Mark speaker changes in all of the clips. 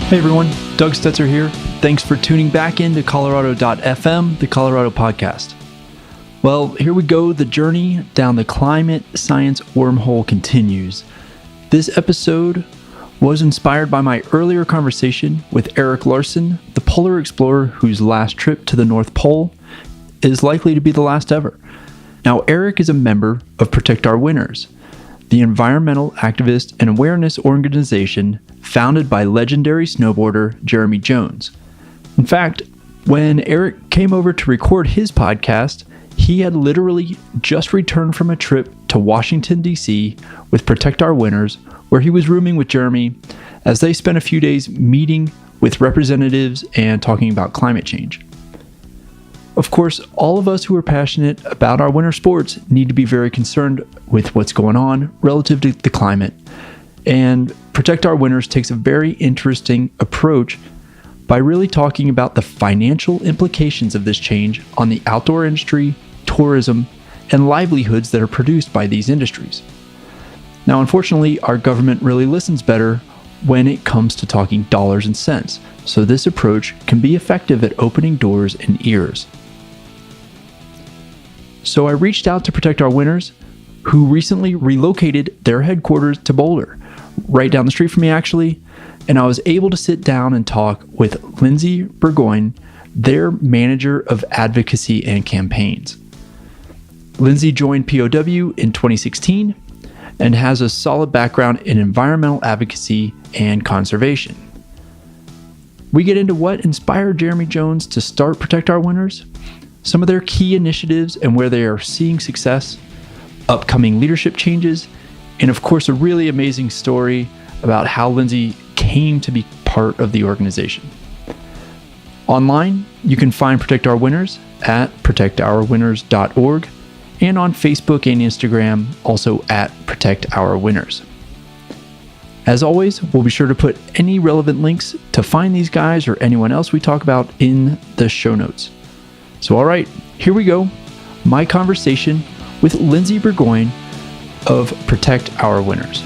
Speaker 1: Hey everyone, Doug Stetzer here. Thanks for tuning back into Colorado.fm, the Colorado podcast. Well, here we go. The journey down the climate science wormhole continues. This episode was inspired by my earlier conversation with Erik Larson, the polar explorer whose last trip to the North Pole is likely to be the last ever. Now, Erik is a member of Protect Our Winters, the environmental activist and awareness organization founded by legendary snowboarder Jeremy Jones. In fact, when Erik came over to record his podcast, he had literally just returned from a trip to Washington, D.C. with Protect Our Winters, where he was rooming with Jeremy as they spent a few days meeting with representatives and talking about climate change. Of course, all of us who are passionate about our winter sports need to be very concerned with what's going on relative to the climate. And Protect Our Winters takes a very interesting approach by really talking about the financial implications of this change on the outdoor industry, tourism, and livelihoods that are produced by these industries. Now, unfortunately, our government really listens better when it comes to talking dollars and cents, so this approach can be effective at opening doors and ears. So I reached out to Protect Our Winters, who recently relocated their headquarters to Boulder, right down the street from me actually, and I was able to sit down and talk with Lindsay Burgoyne, their manager of advocacy and campaigns. Lindsay joined POW in 2016 and has a solid background in environmental advocacy and conservation. We get into what inspired Jeremy Jones to start Protect Our Winters, some of their key initiatives and where they are seeing success, upcoming leadership changes, and of course a really amazing story about how Lindsay came to be part of the organization. Online, you can find Protect Our Winters at protectourwinters.org and on Facebook and Instagram, also at Protect Our Winters. As always, we'll be sure to put any relevant links to find these guys or anyone else we talk about in the show notes. So all right, here we go. My conversation with Lindsay Burgoyne of Protect Our Winters.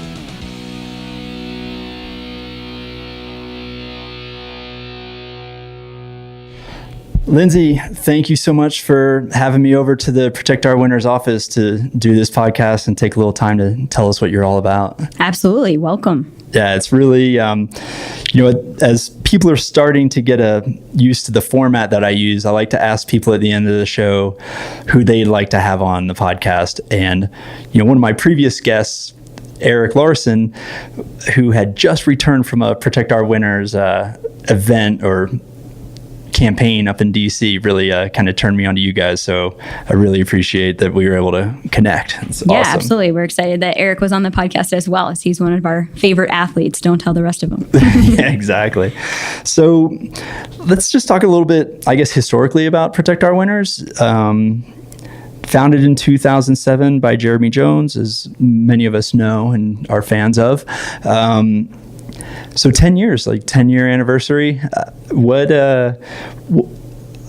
Speaker 1: Lindsay, thank you so much for having me over to the Protect Our Winters office to do this podcast and take a little time to tell us what you're all about.
Speaker 2: Absolutely. Welcome.
Speaker 1: Yeah, it's really, as people are starting to get used to the format that I use, I like to ask people at the end of the show who they'd like to have on the podcast. And, one of my previous guests, Erik Larson, who had just returned from a Protect Our Winters event or campaign up in DC, really kind of turned me on to you guys. So I really appreciate that we were able to connect. It's awesome.
Speaker 2: Absolutely. We're excited that Erik was on the podcast as well, as he's one of our favorite athletes. Don't tell the rest of them.
Speaker 1: Yeah, exactly. So let's just talk a little bit, I guess, historically about Protect Our Winters. Founded in 2007 by Jeremy Jones, as many of us know and are fans of. So 10 years, 10-year anniversary.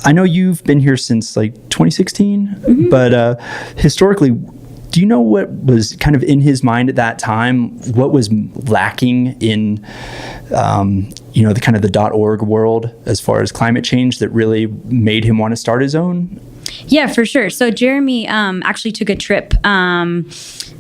Speaker 1: I know you've been here since 2016, but historically, do you know what was kind of in his mind at that time? What was lacking in, the kind of the .org world as far as climate change that really made him want to start his own?
Speaker 2: Yeah, for sure. So Jeremy actually took a trip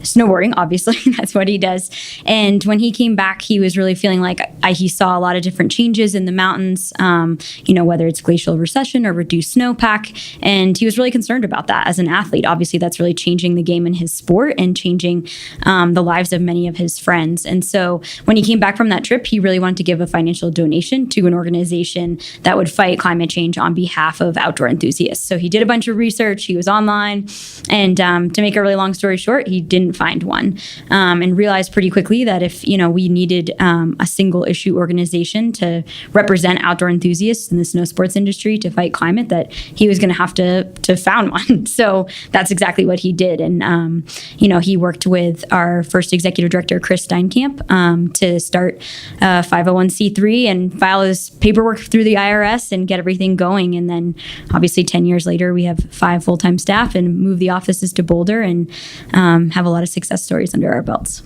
Speaker 2: snowboarding, obviously. That's what he does. And when he came back, he was really feeling like he saw a lot of different changes in the mountains, whether it's glacial recession or reduced snowpack. And he was really concerned about that as an athlete. Obviously, that's really changing the game in his sport and changing the lives of many of his friends. And so when he came back from that trip, he really wanted to give a financial donation to an organization that would fight climate change on behalf of outdoor enthusiasts. So he did a bunch of research. He was online. And to make a really long story short, he didn't find one and realized pretty quickly that if, we needed a single issue organization to represent outdoor enthusiasts in the snow sports industry to fight climate, that he was going to have to found one. So that's exactly what he did. And, he worked with our first executive director, Chris Steinkamp, to start 501c3 and file his paperwork through the IRS and get everything going. And then obviously 10 years later, we have 5 full-time staff and move the offices to Boulder and have a lot of success stories under our belts.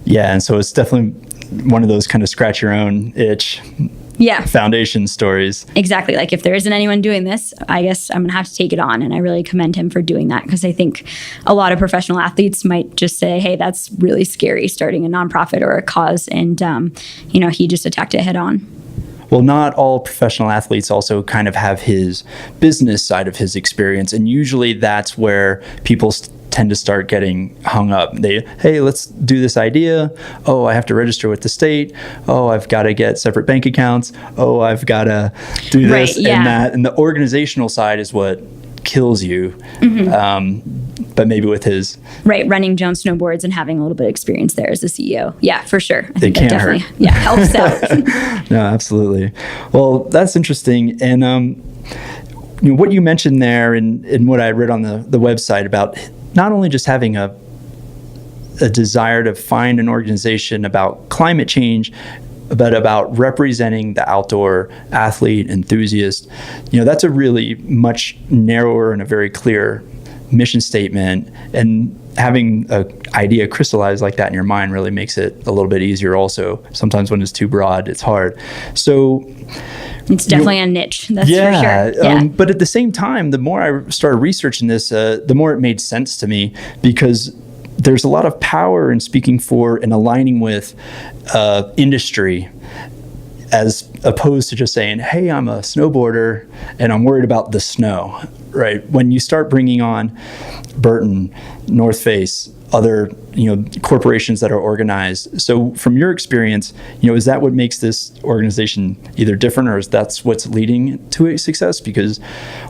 Speaker 1: Yeah, and so it's definitely one of those kind of scratch your own itch foundation stories.
Speaker 2: Exactly. Like if there isn't anyone doing this, I guess I'm going to have to take it on. And I really commend him for doing that, because I think a lot of professional athletes might just say, hey, that's really scary, starting a nonprofit or a cause. And, he just attacked it head on.
Speaker 1: Well, not all professional athletes also kind of have his business side of his experience. And usually that's where people tend to start getting hung up. Hey, let's do this idea. Oh, I have to register with the state. Oh, I've got to get separate bank accounts. Oh, I've got to do this and that. And the organizational side is what kills you. But maybe with his...
Speaker 2: Right, running Jones Snowboards and having a little bit of experience there as a CEO. Yeah, for sure.
Speaker 1: I think that definitely hurt.
Speaker 2: Yeah, helps out.
Speaker 1: No, absolutely. Well, that's interesting. And what you mentioned there and what I read on the website about not only just having a desire to find an organization about climate change, but about representing the outdoor athlete, enthusiast, that's a really much narrower and a very clear mission statement. And having an idea crystallized like that in your mind really makes it a little bit easier also. Sometimes when it's too broad, it's hard. So
Speaker 2: it's definitely a niche, that's for sure. Yeah.
Speaker 1: But at the same time, the more I started researching this, the more it made sense to me, because there's a lot of power in speaking for and aligning with industry, as opposed to just saying, hey, I'm a snowboarder and I'm worried about the snow, right? When you start bringing on Burton, North Face, other corporations that are organized. So from your experience, is that what makes this organization either different, or is that's what's leading to its success? Because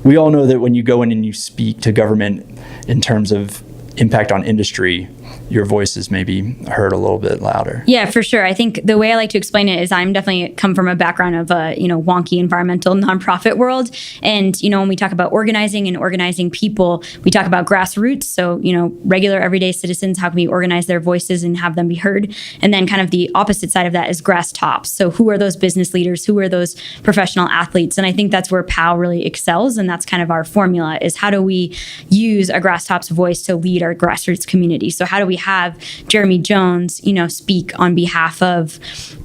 Speaker 1: we all know that when you go in and you speak to government in terms of impact on industry, your voice is maybe heard a little bit louder.
Speaker 2: Yeah, for sure. I think the way I like to explain it is I'm definitely come from a background of a, wonky environmental nonprofit world. And, when we talk about organizing and organizing people, we talk about grassroots. So, regular everyday citizens, how can we organize their voices and have them be heard? And then kind of the opposite side of that is grass tops. So who are those business leaders? Who are those professional athletes? And I think that's where POW really excels. And that's kind of our formula, is how do we use a grass tops voice to lead our grassroots community? So how do we have Jeremy Jones, speak on behalf of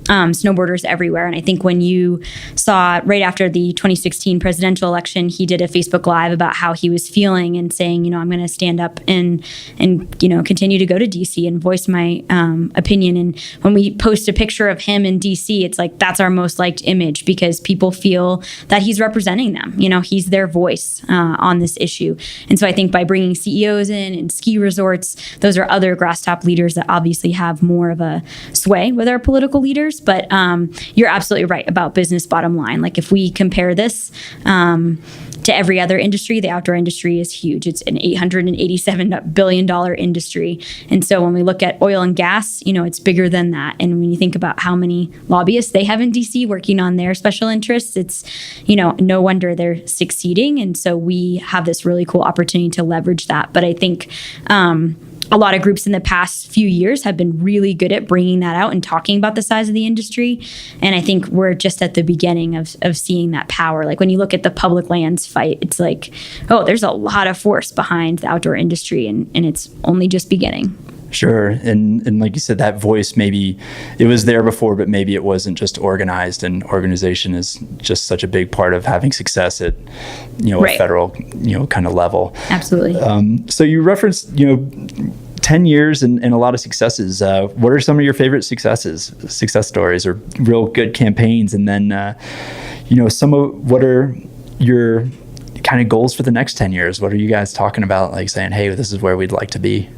Speaker 2: snowboarders everywhere? And I think when you saw right after the 2016 presidential election, he did a Facebook Live about how he was feeling and saying, I'm going to stand up and continue to go to DC and voice my opinion. And when we post a picture of him in DC, it's like that's our most liked image, because people feel that he's representing them. He's their voice on this issue. And so I think by bringing CEOs in and ski resorts, those are other grass top leaders that obviously have more of a sway with our political leaders. But you're absolutely right about business bottom line. Like if we compare this to every other industry, the outdoor industry is huge. It's an $887 billion industry. And so when we look at oil and gas, it's bigger than that. And when you think about how many lobbyists they have in DC working on their special interests, it's, no wonder they're succeeding. And so we have this really cool opportunity to leverage that. But I think a lot of groups in the past few years have been really good at bringing that out and talking about the size of the industry. And I think we're just at the beginning of seeing that power. Like when you look at the public lands fight, it's like, oh, there's a lot of force behind the outdoor industry, and it's only just beginning.
Speaker 1: Sure. And like you said, that voice, maybe it was there before, but maybe it wasn't just organized, and organization is just such a big part of having success at,
Speaker 2: right.
Speaker 1: a federal, kind of level.
Speaker 2: Absolutely.
Speaker 1: So you referenced, 10 years and a lot of successes. What are some of your favorite success stories, or real good campaigns? And then, what are your kind of goals for the next 10 years? What are you guys talking about, like saying, hey, this is where we'd like to be?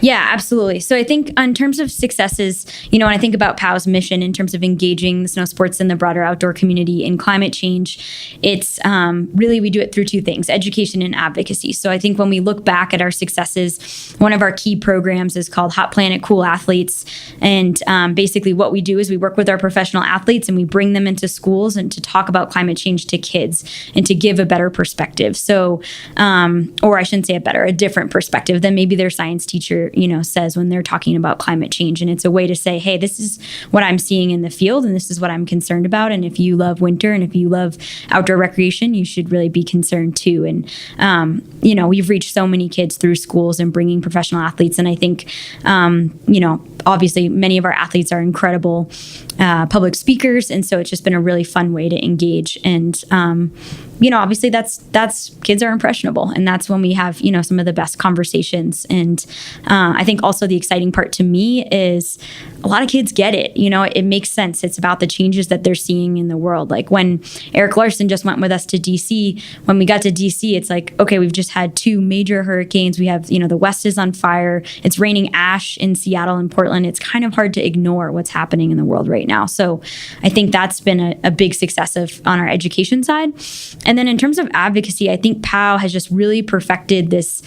Speaker 2: Yeah, absolutely. So I think in terms of successes, when I think about POW's mission in terms of engaging the snow sports and the broader outdoor community in climate change, it's really we do it through two things: education and advocacy. So I think when we look back at our successes, one of our key programs is called Hot Planet Cool Athletes. And basically what we do is we work with our professional athletes and we bring them into schools and to talk about climate change to kids and to give a better perspective. So, or I shouldn't say a different perspective than maybe their science teacher says when they're talking about climate change. And it's a way to say, hey, this is what I'm seeing in the field, and this is what I'm concerned about. And if you love winter and if you love outdoor recreation, you should really be concerned too. And, we've reached so many kids through schools and bringing professional athletes. And I think, obviously many of our athletes are incredible public speakers, and so it's just been a really fun way to engage. And obviously that's kids are impressionable, and that's when we have some of the best conversations. And I think also the exciting part to me is a lot of kids get it. It makes sense. It's about the changes that they're seeing in the world. Like when Eric Larson just went with us to DC, when we got to DC, it's like, okay, we've just had 2 major hurricanes. We have, the West is on fire. It's raining ash in Seattle and Portland. It's kind of hard to ignore what's happening in the world right now. So I think that's been a big success on our education side. And then in terms of advocacy, I think POW has just really perfected this,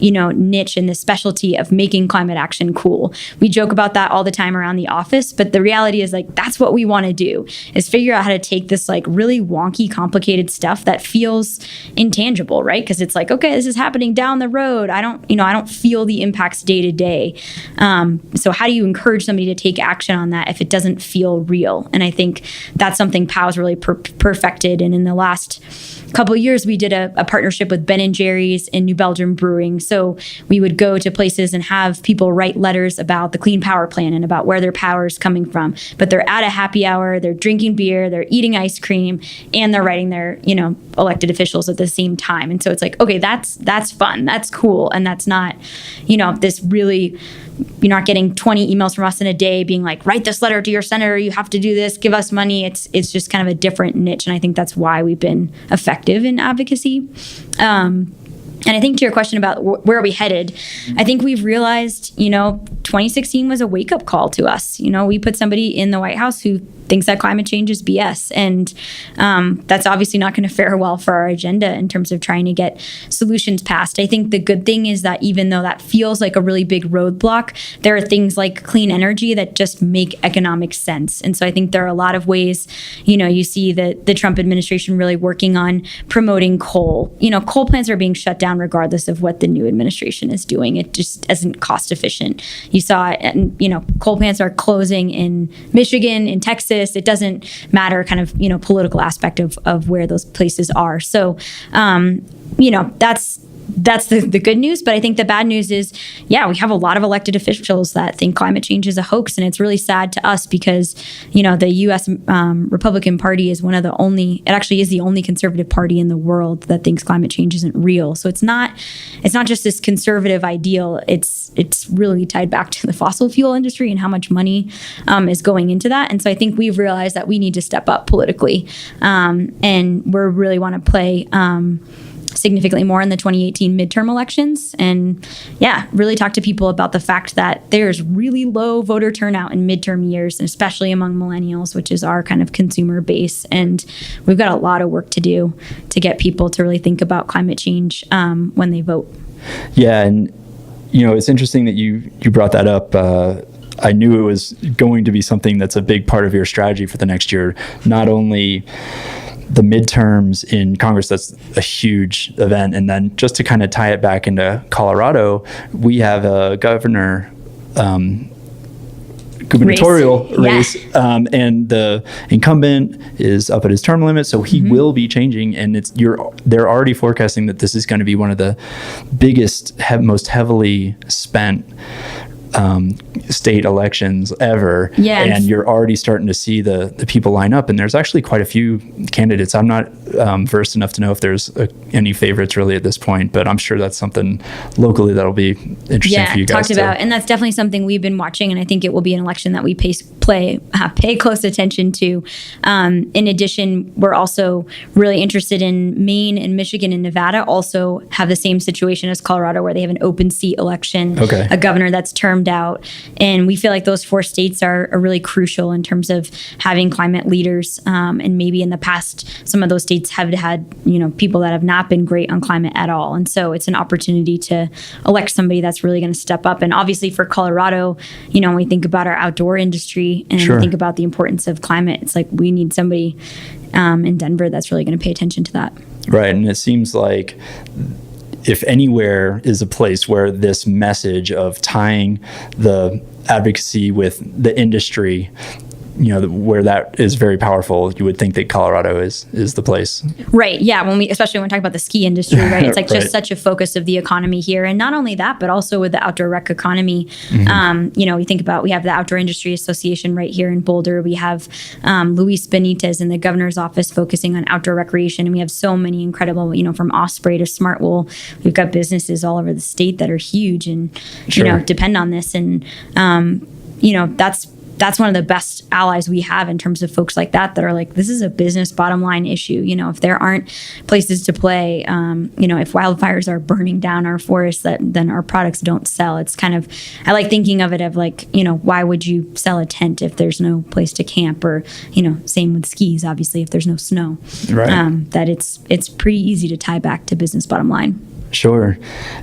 Speaker 2: niche and this specialty of making climate action cool. We joke about that all the time around the office, but the reality is like, that's what we want to do, is figure out how to take this like really wonky, complicated stuff that feels intangible, right? Because it's like, okay, this is happening down the road. I don't feel the impacts day to day. So how do you encourage somebody to take action on that if it doesn't feel real? And I think that's something POW's really perfected. And in the last couple of years, we did a partnership with Ben & Jerry's and New Belgium Brewing. So we would go to places and have people write letters about the Clean Power Plan and about where their power is coming from. But they're at a happy hour, they're drinking beer, they're eating ice cream, and they're writing their, elected officials at the same time. And so it's like, okay, that's fun, that's cool. And that's not, this really, you're not getting 20 emails from us in a day being like, write this letter to your senator, you have to do this, give us money. It's just kind of a different niche. And I think that's why we've been effective in advocacy. And I think to your question about where are we headed, I think we've realized, 2016 was a wake-up call to us. We put somebody in the White House who thinks that climate change is BS. And that's obviously not going to fare well for our agenda in terms of trying to get solutions passed. I think the good thing is that even though that feels like a really big roadblock, there are things like clean energy that just make economic sense. And so I think there are a lot of ways, you see the Trump administration really working on promoting coal. Coal plants are being shut down regardless of what the new administration is doing. It just isn't cost efficient. You saw it, and coal plants are closing in Michigan, in Texas. It doesn't matter kind of, political aspect of where those places are. So, that's the good news. But I think the bad news is, we have a lot of elected officials that think climate change is a hoax. And it's really sad to us because, the U.S. Republican Party is it actually is the only conservative party in the world that thinks climate change isn't real. So it's not just this conservative ideal. It's really tied back to the fossil fuel industry and how much money is going into that. And so I think we've realized that we need to step up politically. And we really want to play significantly more in the 2018 midterm elections. And really talk to people about the fact that there's really low voter turnout in midterm years, and especially among millennials, which is our kind of consumer base. And we've got a lot of work to do to get people to really think about climate change when they vote.
Speaker 1: Yeah. And, it's interesting that you brought that up. I knew it was going to be something that's a big part of your strategy for the next year, not only the midterms in Congress, that's a huge event. And then just to kind of tie it back into Colorado, we have a gubernatorial race, and the incumbent is up at his term limit, so he will be changing. And they're already forecasting that this is going to be one of the biggest, most heavily spent state elections ever. And you're already starting to see the people line up, and there's actually quite a few candidates. I'm not versed enough to know if there's any favorites really at this point, but I'm sure that's something locally that'll be interesting for you guys
Speaker 2: talked about. And that's definitely something we've been watching, and I think it will be an election that we pay close attention to. In addition, we're also really interested in Maine and Michigan and Nevada also have the same situation as Colorado, where they have an open seat election, a governor that's termed out. And we feel like those 4 states are really crucial in terms of having climate leaders. And maybe in the past, some of those states have had, people that have not been great on climate at all. And so it's an opportunity to elect somebody that's really going to step up. And obviously for Colorado, when we think about our outdoor industry and we think about the importance of climate, it's like we need somebody in Denver that's really going to pay attention to that.
Speaker 1: Right. And it seems like if anywhere is a place where this message of tying the advocacy with the industry where that is very powerful, you would think that Colorado is the place.
Speaker 2: Right. Yeah. Especially when we talk about the ski industry, right? It's like
Speaker 1: Right.
Speaker 2: just such a focus of the economy here. And not only that, but also with the outdoor rec economy. We think about, we have the Outdoor Industry Association right here in Boulder. We have Luis Benitez in the governor's office focusing on outdoor recreation. And we have so many incredible, from Osprey to Smartwool. We've got businesses all over the state that are huge and,
Speaker 1: Sure.
Speaker 2: depend on this. And, that's one of the best allies we have in terms of folks like that are like, this is a business bottom line issue. If there aren't places to play, if wildfires are burning down our forests, then our products don't sell. It's kind of, I like thinking of it of like, why would you sell a tent if there's no place to camp, or, same with skis, obviously, if there's no snow,
Speaker 1: Right.
Speaker 2: that it's pretty easy to tie back to business bottom line.
Speaker 1: Sure.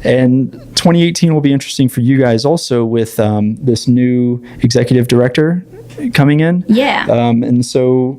Speaker 1: And 2018 will be interesting for you guys also with this new executive director coming in.
Speaker 2: Yeah.
Speaker 1: And so,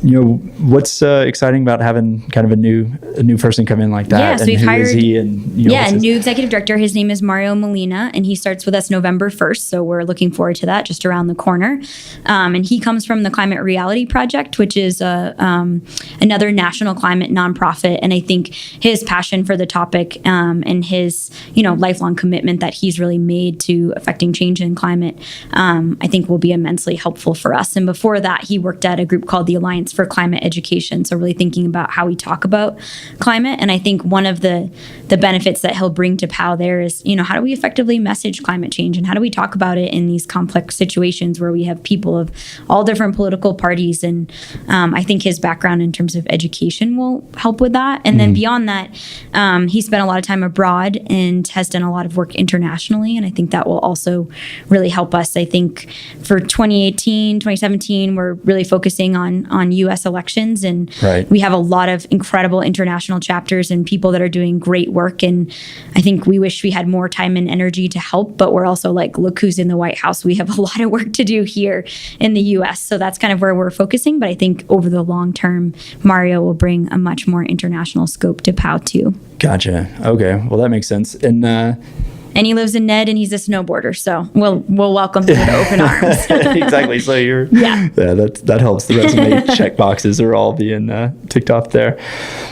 Speaker 1: what's exciting about having kind of a new person come in like that?
Speaker 2: Yeah, so
Speaker 1: and
Speaker 2: we've
Speaker 1: who
Speaker 2: hired-
Speaker 1: is he? And what's his-
Speaker 2: new executive director. His name is Mario Molina, and he starts with us November 1st. So we're looking forward to that, just around the corner. And he comes from the Climate Reality Project, which is another national climate nonprofit. And I think his passion for the topic and his lifelong commitment that he's really made to affecting change in climate, I think will be immensely helpful for us. And before that, he worked at a group called the Alliance for Climate Education. So really thinking about how we talk about climate. And I think one of the benefits that he'll bring to POW there is, how do we effectively message climate change, and how do we talk about it in these complex situations where we have people of all different political parties. And I think his background in terms of education will help with that. And then beyond that, he spent a lot of time abroad and has done a lot of work internationally. And I think that will also really help us. I think for 2018, 2017, we're really focusing on U.S. elections, and
Speaker 1: Right.
Speaker 2: we have a lot of incredible international chapters and people that are doing great work. And I think we wish we had more time and energy to help, but we're also like, look who's in the White House. We have a lot of work to do here in the U.S. So that's kind of where we're focusing. But I think over the long term, Mario will bring a much more international scope to POW too.
Speaker 1: Gotcha. Okay. Well, that makes sense. And
Speaker 2: And he lives in Ned, and he's a snowboarder. So we'll welcome him with open arms.
Speaker 1: exactly. So
Speaker 2: Yeah.
Speaker 1: that helps. The resume check boxes are all being ticked off there.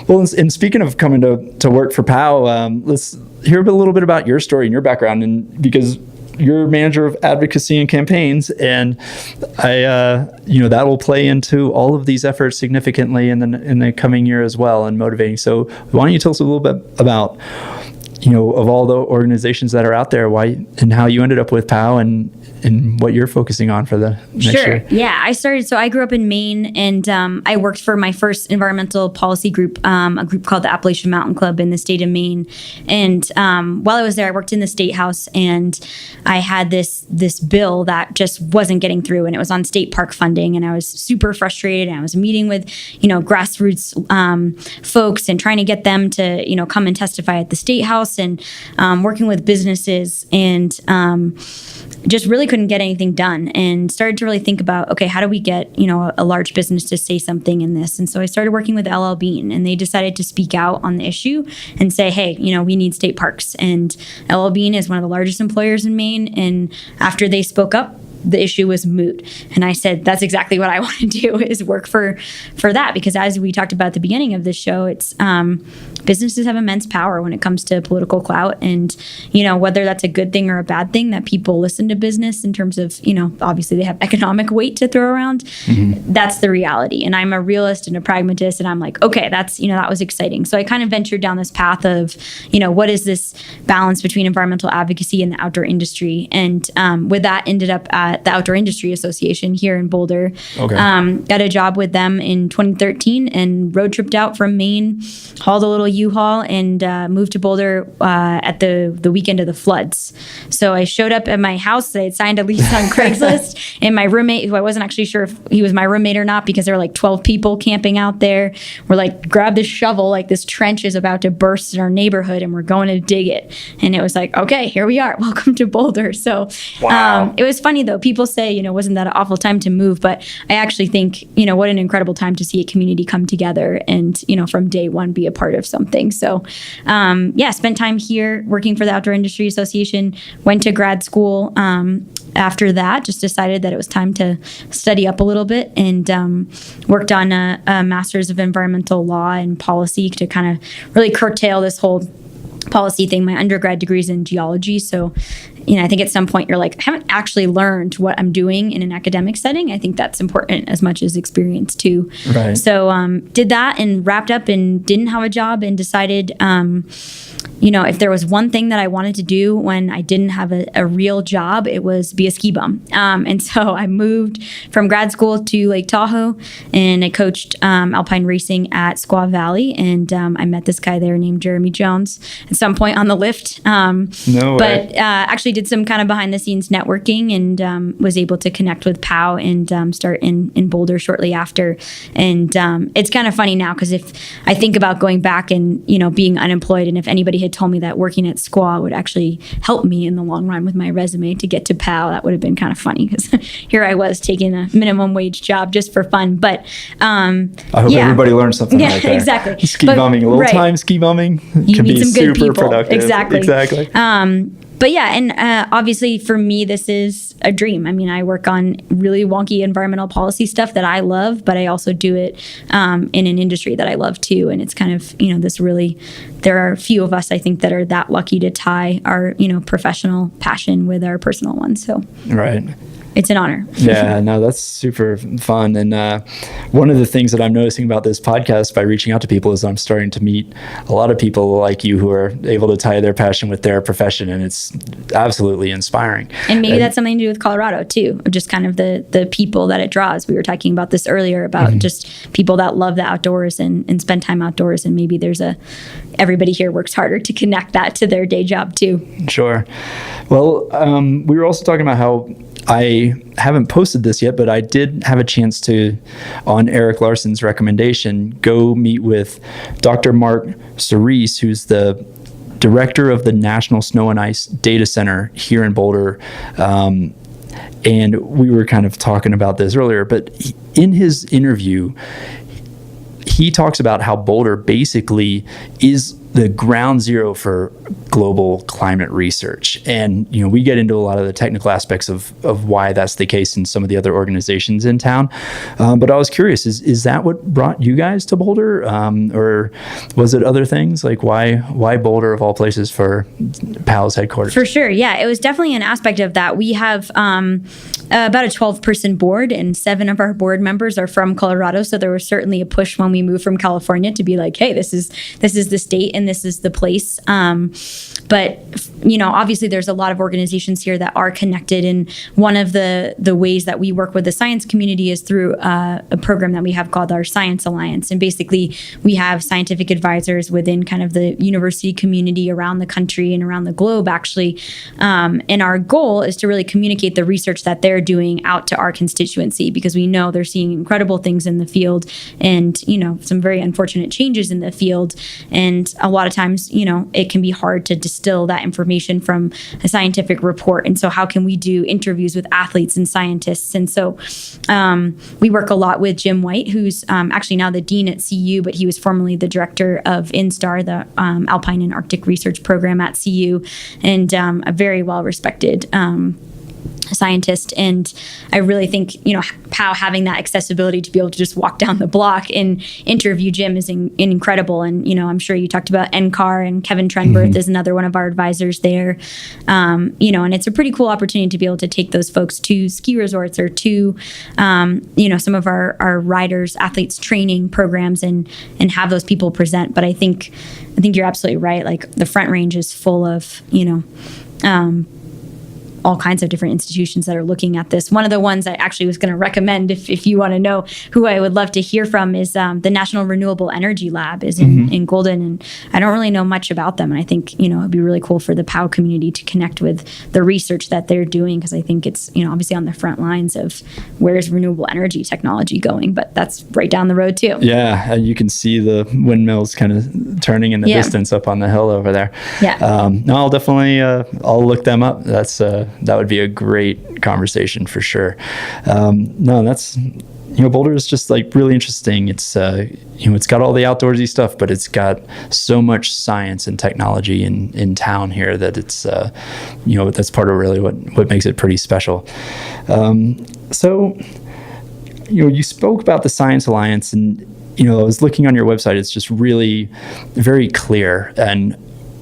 Speaker 1: Well, and speaking of coming to work for POW, let's hear a little bit about your story and your background, and because you're manager of advocacy and campaigns, and that will play into all of these efforts significantly in the coming year as well, and motivating. So why don't you tell us a little bit about of all the organizations that are out there, why and how you ended up with POW and what you're focusing on for the next year.
Speaker 2: Yeah, I grew up in Maine, and I worked for my first environmental policy group, a group called the Appalachian Mountain Club in the state of Maine. And while I was there, I worked in the State House, and I had this bill that just wasn't getting through, and it was on state park funding, and I was super frustrated. And I was meeting with, grassroots folks and trying to get them to, come and testify at the State House, and working with businesses, and just really couldn't get anything done, and started to really think about, okay, how do we get, a large business to say something in this? And so I started working with LL Bean, and they decided to speak out on the issue and say, hey, we need state parks. And LL Bean is one of the largest employers in Maine. And after they spoke up, the issue was moot. And I said, that's exactly what I want to do, is work for that. Because as we talked about at the beginning of this show, it's businesses have immense power when it comes to political clout. And, whether that's a good thing or a bad thing, that people listen to business in terms of, obviously they have economic weight to throw around. Mm-hmm. That's the reality. And I'm a realist and a pragmatist. And I'm like, okay, that's, that was exciting. So I kind of ventured down this path of, what is this balance between environmental advocacy and the outdoor industry? And with that, ended up at the Outdoor Industry Association here in Boulder.
Speaker 1: Okay.
Speaker 2: Got a job with them in 2013 and road tripped out from Maine, hauled a little U-Haul, and moved to Boulder at the weekend of the floods. So I showed up at my house. I had signed a lease on Craigslist, and my roommate, who I wasn't actually sure if he was my roommate or not, because there were like 12 people camping out there, were like, grab this shovel, like this trench is about to burst in our neighborhood, and we're going to dig it. And it was like, okay, here we are. Welcome to Boulder. So
Speaker 1: Wow.
Speaker 2: It was funny though. People say, wasn't that an awful time to move? But I actually think, what an incredible time to see a community come together and, from day one be a part of something. something. So, spent time here working for the Outdoor Industry Association, went to grad school. After that, just decided that it was time to study up a little bit, and worked on a master's of environmental law and policy to kind of really curtail this whole policy thing. My undergrad degree is in geology, so I think at some point you're like, I haven't actually learned what I'm doing in an academic setting. I think that's important as much as experience too.
Speaker 1: Right.
Speaker 2: So did that and wrapped up and didn't have a job, and decided if there was one thing that I wanted to do when I didn't have a real job, it was be a ski bum. And so I moved from grad school to Lake Tahoe, and I coached alpine racing at Squaw Valley, and I met this guy there named Jeremy Jones at some point on the lift.
Speaker 1: No way.
Speaker 2: But actually did some kind of behind the scenes networking, and was able to connect with POW and start in Boulder shortly after. And it's kind of funny now, because if I think about going back and being unemployed, and if anybody had told me that working at Squaw would actually help me in the long run with my resume to get to POW, that would have been kind of funny, because here I was taking a minimum wage job just for fun. But
Speaker 1: I hope everybody learned something right there.
Speaker 2: Exactly.
Speaker 1: Ski bumming, a little time ski bumming can be
Speaker 2: some good
Speaker 1: super
Speaker 2: people.
Speaker 1: productive.
Speaker 2: Exactly. But yeah, and obviously for me, this is a dream. I mean, I work on really wonky environmental policy stuff that I love, but I also do it in an industry that I love too. And it's kind of, this really, there are a few of us, I think, that are that lucky to tie our, professional passion with our personal one. So
Speaker 1: right.
Speaker 2: It's an honor.
Speaker 1: Yeah, no, that's super fun. And one of the things that I'm noticing about this podcast by reaching out to people is I'm starting to meet a lot of people like you who are able to tie their passion with their profession, and it's absolutely inspiring.
Speaker 2: And maybe that's something to do with Colorado too, just kind of the people that it draws. We were talking about this earlier about just people that love the outdoors and spend time outdoors, and maybe there's everybody here works harder to connect that to their day job too.
Speaker 1: Sure. Well, we were also talking about how I haven't posted this yet, but I did have a chance to, on Eric Larson's recommendation, go meet with Dr. Mark Cerise, who's the director of the National Snow and Ice Data Center here in Boulder. And we were kind of talking about this earlier, but in his interview, he talks about how Boulder basically is the ground zero for global climate research. And, we get into a lot of the technical aspects of why that's the case in some of the other organizations in town. But I was curious, is that what brought you guys to Boulder? Or was it other things? Like why Boulder of all places for POW's headquarters?
Speaker 2: For sure. Yeah, it was definitely an aspect of that. We have about a 12-person board, and 7 of our board members are from Colorado. So there was certainly a push when we moved from California to be like, hey, this is the state and this is the place. But obviously there's a lot of organizations here that are connected, and one of the ways that we work with the science community is through a program that we have called our Science Alliance. And basically we have scientific advisors within kind of the university community around the country and around the globe, actually. And our goal is to really communicate the research that they're doing out to our constituency, because we know they're seeing incredible things in the field and, some very unfortunate changes in the field. And a lot of times, it can be hard to distill that information from a scientific report. And so how can we do interviews with athletes and scientists? And so we work a lot with Jim White, who's actually now the dean at CU, but he was formerly the director of INSTAR, the Alpine and Arctic Research Program at CU, and a very well-respected scientist. And I really think, POW having that accessibility to be able to just walk down the block and interview Jim is incredible. And, I'm sure you talked about NCAR, and Kevin Trenberth is another one of our advisors there. And it's a pretty cool opportunity to be able to take those folks to ski resorts or to, some of our riders, athletes training programs and have those people present. But I think you're absolutely right. Like the Front Range is full of, all kinds of different institutions that are looking at this. One of the ones I actually was going to recommend, if you want to know who I would love to hear from, is the National Renewable Energy Lab is in Golden. And I don't really know much about them. And I think, it'd be really cool for the POW community to connect with the research that they're doing, because I think it's, obviously on the front lines of where's renewable energy technology going, but that's right down the road too.
Speaker 1: Yeah, you can see the windmills kind of turning in the distance up on the hill over there.
Speaker 2: Yeah.
Speaker 1: No, I'll definitely, I'll look them up. That would be a great conversation for sure. No, that's, Boulder is just like really interesting. It's it's got all the outdoorsy stuff, but it's got so much science and technology in town here that it's that's part of really what makes it pretty special. So you spoke about the Science Alliance, and I was looking on your website. It's just really very clear, and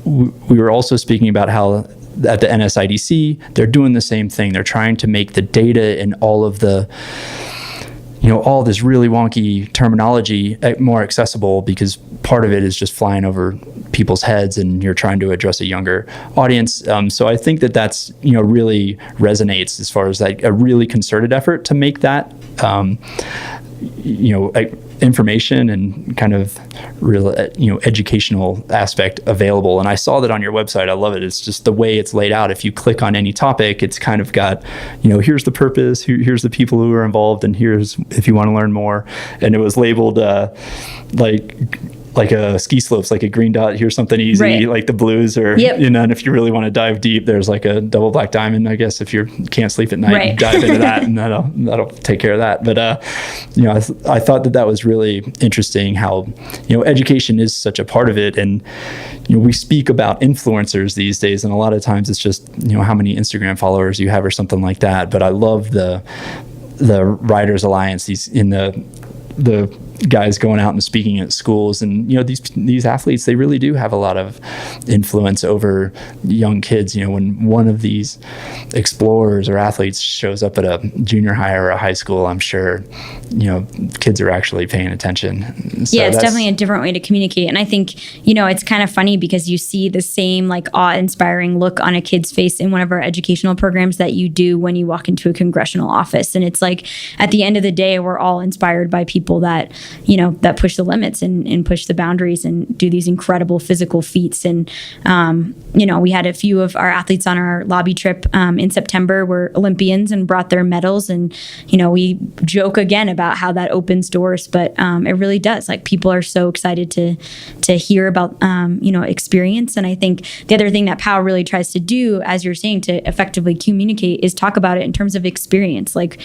Speaker 1: we were also speaking about how at the NSIDC, they're doing the same thing. They're trying to make the data and all of the, all this really wonky terminology more accessible, because part of it is just flying over people's heads and you're trying to address a younger audience. So I think that's, really resonates as far as like a really concerted effort to make that, information and kind of real, educational aspect available. And I saw that on your website. I love it. It's just the way it's laid out. If you click on any topic, it's kind of got, here's the purpose, here's the people who are involved, and here's if you want to learn more. And it was labeled like a ski slopes, like a green dot, here's something easy, right, like the blues, or, and if you really want to dive deep, there's like a double black diamond, I guess, if you can't sleep at night, right, dive into that, and that'll take care of that. But, I thought that was really interesting how, education is such a part of it. And, we speak about influencers these days, and a lot of times it's just, how many Instagram followers you have or something like that. But I love the Riders Alliance, the guys going out and speaking at schools, and these athletes, they really do have a lot of influence over young kids. When one of these explorers or athletes shows up at a junior high or a high school, I'm sure kids are actually paying attention. So
Speaker 2: it's definitely a different way to communicate. And I think it's kind of funny because you see the same like awe-inspiring look on a kid's face in one of our educational programs that you do when you walk into a congressional office. And it's like at the end of the day, we're all inspired by people that that push the limits and push the boundaries and do these incredible physical feats. And, we had a few of our athletes on our lobby trip in September were Olympians and brought their medals. And, we joke again about how that opens doors, but it really does. Like, people are so excited to hear about, experience. And I think the other thing that POW really tries to do, as you're saying, to effectively communicate, is talk about it in terms of experience. Like,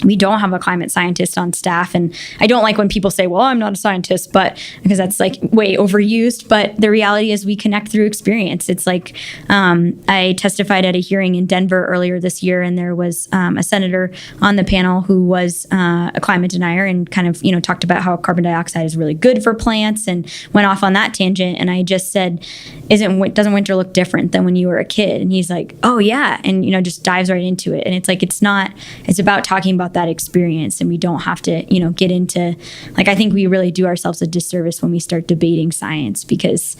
Speaker 2: we don't have a climate scientist on staff. And I don't like when people say, well, I'm not a scientist, but because that's like way overused. But the reality is we connect through experience. It's like I testified at a hearing in Denver earlier this year, and there was a senator on the panel who was a climate denier and kind of, talked about how carbon dioxide is really good for plants and went off on that tangent. And I just said, doesn't winter look different than when you were a kid? And he's like, oh yeah. And, just dives right into it. And it's like, it's about talking about that experience, and we don't have to get into, like, I think we really do ourselves a disservice when we start debating science, because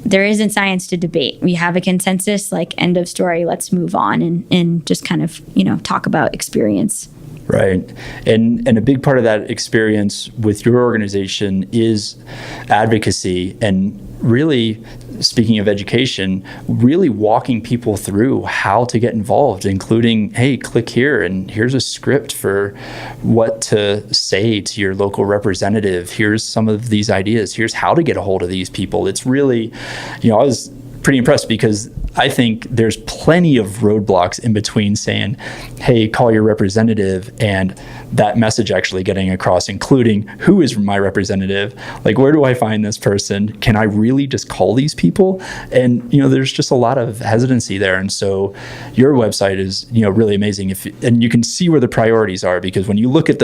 Speaker 2: there isn't science to debate. We have a consensus, like, end of story, let's move on and just kind of talk about experience.
Speaker 1: Right. And a big part of that experience with your organization is advocacy, and really, speaking of education, really walking people through how to get involved, including, hey, click here and here's a script for what to say to your local representative. Here's some of these ideas. Here's how to get a hold of these people. It's really, I was pretty impressed, because I think there's plenty of roadblocks in between saying, hey, call your representative, and that message actually getting across, including who is my representative, like, where do I find this person? Can I really just call these people? And, there's just a lot of hesitancy there. And so your website is, really amazing. And you can see where the priorities are, because when you look at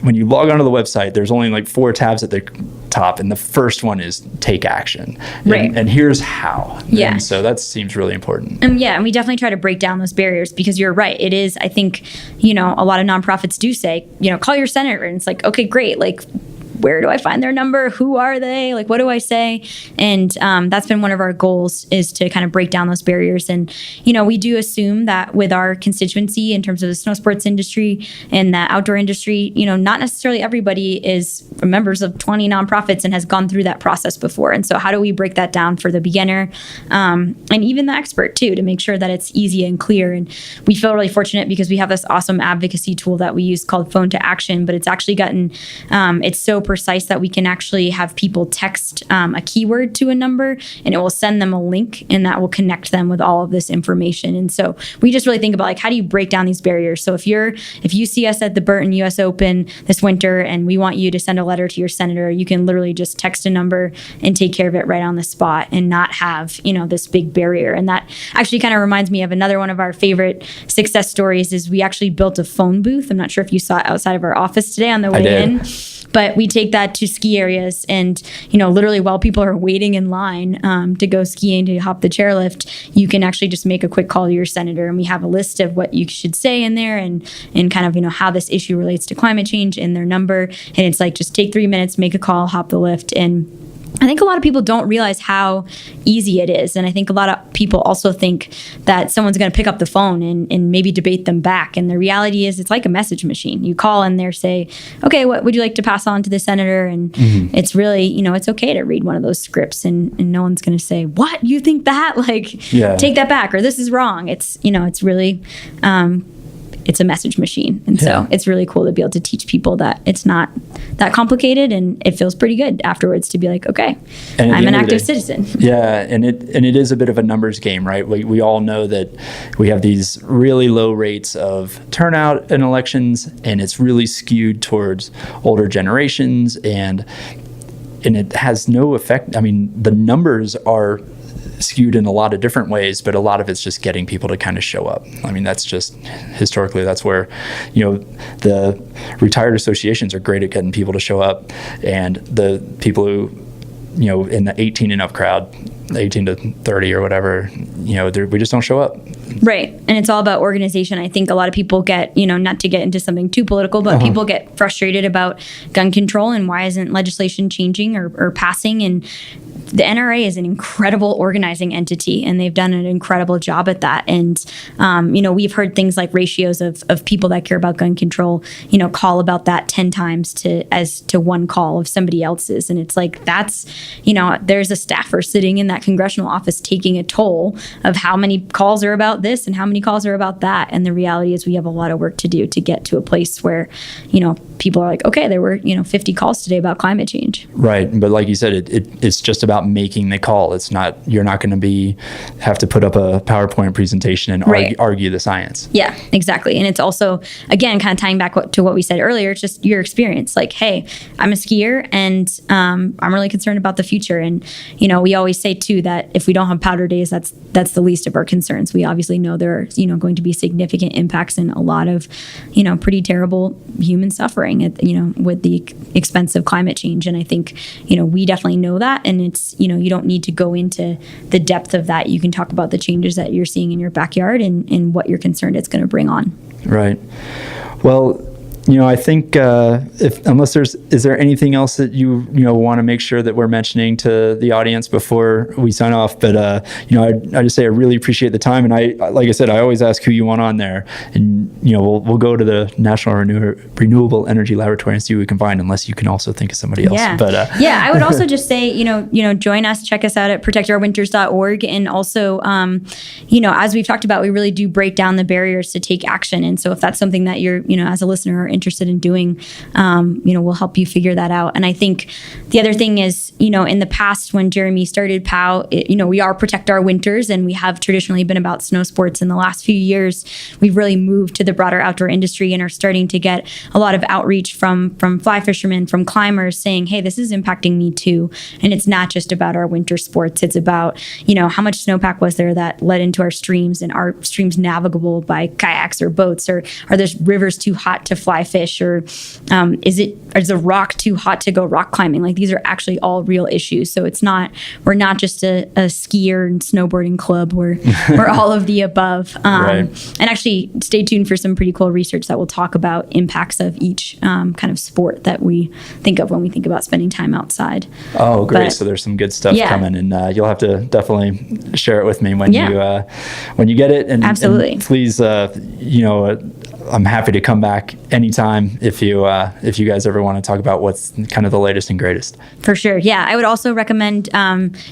Speaker 1: when you log onto the website, there's only like 4 tabs at the top, and the first one is take action.
Speaker 2: Right.
Speaker 1: And here's how.
Speaker 2: Yeah.
Speaker 1: And so that seems really important.
Speaker 2: And we definitely try to break down those barriers, because you're right. It is, I think, a lot of nonprofits do say, call your senator. And it's like, okay, great. Like, where do I find their number? Who are they? Like, what do I say? And that's been one of our goals, is to kind of break down those barriers. And, we do assume that with our constituency in terms of the snow sports industry and the outdoor industry, not necessarily everybody is members of 20 nonprofits and has gone through that process before. And so how do we break that down for the beginner and even the expert too, to make sure that it's easy and clear? And we feel really fortunate because we have this awesome advocacy tool that we use called Phone to Action, but it's actually gotten, it's so precise that we can actually have people text a keyword to a number, and it will send them a link, and that will connect them with all of this information. And so we just really think about like, how do you break down these barriers? So if you see us at the Burton US Open this winter and we want you to send a letter to your senator, you can literally just text a number and take care of it right on the spot and not have, this big barrier. And that actually kind of reminds me of another one of our favorite success stories is we actually built a phone booth. I'm not sure if you saw it outside of our office today on the way in. But we take that to ski areas and, literally while people are waiting in line to go skiing, to hop the chairlift, you can actually just make a quick call to your senator. And we have a list of what you should say in there and kind of, how this issue relates to climate change and their number. And it's like, just take 3 minutes, make a call, hop the lift. And I think a lot of people don't realize how easy it is. And I think a lot of people also think that someone's going to pick up the phone and maybe debate them back. And the reality is it's like a message machine. You call and they say, okay, what would you like to pass on to the senator? And it's really, it's okay to read one of those scripts and no one's going to say, what, you think that? Take that back, or this is wrong. It's, it's really... it's a message machine. And so it's really cool to be able to teach people that it's not that complicated, and it feels pretty good afterwards to be like, okay, I'm an active citizen.
Speaker 1: Yeah. And it is a bit of a numbers game, right? We all know that we have these really low rates of turnout in elections, and it's really skewed towards older generations, and it has no effect. I mean, the numbers are skewed in a lot of different ways, but a lot of it's just getting people to kind of show up. I mean, that's just historically, that's where, the retired associations are great at getting people to show up, and the people who, in the 18 and up crowd, 18 to 30 or whatever, we just don't show up.
Speaker 2: Right. And it's all about organization. I think a lot of people get, not to get into something too political, but people get frustrated about gun control and why isn't legislation changing or passing. And the NRA is an incredible organizing entity, and they've done an incredible job at that. And, we've heard things like ratios of people that care about gun control, call about that 10 times to one call of somebody else's. And it's like, that's, there's a staffer sitting in that congressional office taking a toll of how many calls are about this and how many calls are about that. And the reality is we have a lot of work to do to get to a place where, people are like, okay, there were, 50 calls today about climate change.
Speaker 1: Right. But like you said, it's just about making the call. It's not, you're not going to have to put up a PowerPoint presentation and argue the science.
Speaker 2: Yeah, exactly. And it's also, again, kind of tying back to what we said earlier, it's just your experience. Like, hey, I'm a skier and I'm really concerned about the future. And, we always say too, that if we don't have powder days, that's the least of our concerns. We obviously know there are, going to be significant impacts and a lot of, pretty terrible human suffering, with the expense of climate change. And I think, we definitely know that. And it's, you don't need to go into the depth of that. You can talk about the changes that you're seeing in your backyard and what you're concerned it's going to bring on.
Speaker 1: Right. Well, I think is there anything else that you want to make sure that we're mentioning to the audience before we sign off? But I just say I really appreciate the time, and like I said, I always ask who you want on there, and we'll go to the National Renewable Energy Laboratory and see what we can find, unless you can also think of somebody else.
Speaker 2: Yeah.
Speaker 1: But
Speaker 2: I would also just say join us, check us out at protectourwinters.org, and also as we've talked about, we really do break down the barriers to take action. And so if that's something that you're as a listener are interested in doing, we'll help you figure that out. And I think the other thing is, in the past when Jeremy started POW, we are Protect Our Winters, and we have traditionally been about snow sports. In the last few years, we've really moved to the broader outdoor industry and are starting to get a lot of outreach from fly fishermen, from climbers saying, hey, this is impacting me too. And it's not just about our winter sports. It's about, how much snowpack was there that led into our streams, and are streams navigable by kayaks or boats, or are those rivers too hot to fly fish, or is the rock too hot to go rock climbing? Like, these are actually all real issues. So we're not just a skier and snowboarding club. We're all of the above.
Speaker 1: Right.
Speaker 2: And actually stay tuned for some pretty cool research that will talk about impacts of each kind of sport that we think of when we think about spending time outside.
Speaker 1: Oh, great. So there's some good stuff coming, and you'll have to definitely share it with me when you get it. And,
Speaker 2: absolutely.
Speaker 1: And please, I'm happy to come back anytime if you guys ever want to talk about what's kind of the latest and greatest.
Speaker 2: For sure. Yeah. I would also recommend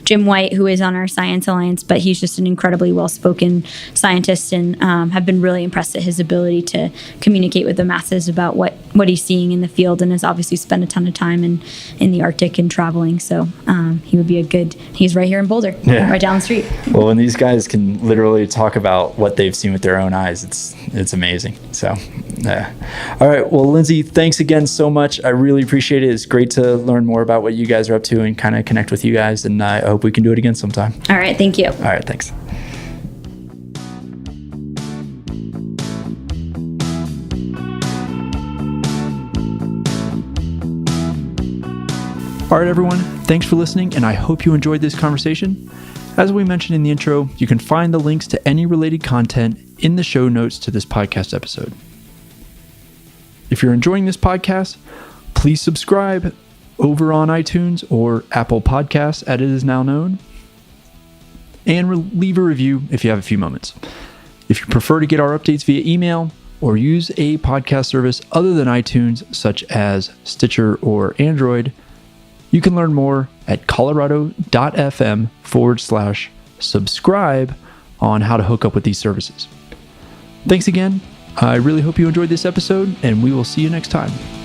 Speaker 2: Jim White, who is on our Science Alliance, but he's just an incredibly well-spoken scientist, and have been really impressed at his ability to communicate with the masses about what he's seeing in the field, and has obviously spent a ton of time in the Arctic and traveling. So he would be he's right here in Boulder, right down the street.
Speaker 1: Well, when these guys can literally talk about what they've seen with their own eyes, it's amazing. So, all right. Well, Lindsay, thanks again so much. I really appreciate it. It's great to learn more about what you guys are up to and kind of connect with you guys. And I hope we can do it again sometime.
Speaker 2: All right. Thank you.
Speaker 1: All right. Thanks. All right, everyone. Thanks for listening, and I hope you enjoyed this conversation. As we mentioned in the intro, you can find the links to any related content in the show notes to this podcast episode. If you're enjoying this podcast, please subscribe over on iTunes or Apple Podcasts, as it is now known, and leave a review if you have a few moments. If you prefer to get our updates via email or use a podcast service other than iTunes, such as Stitcher or Android, you can learn more at colorado.fm/subscribe on how to hook up with these services. Thanks again. I really hope you enjoyed this episode, and we will see you next time.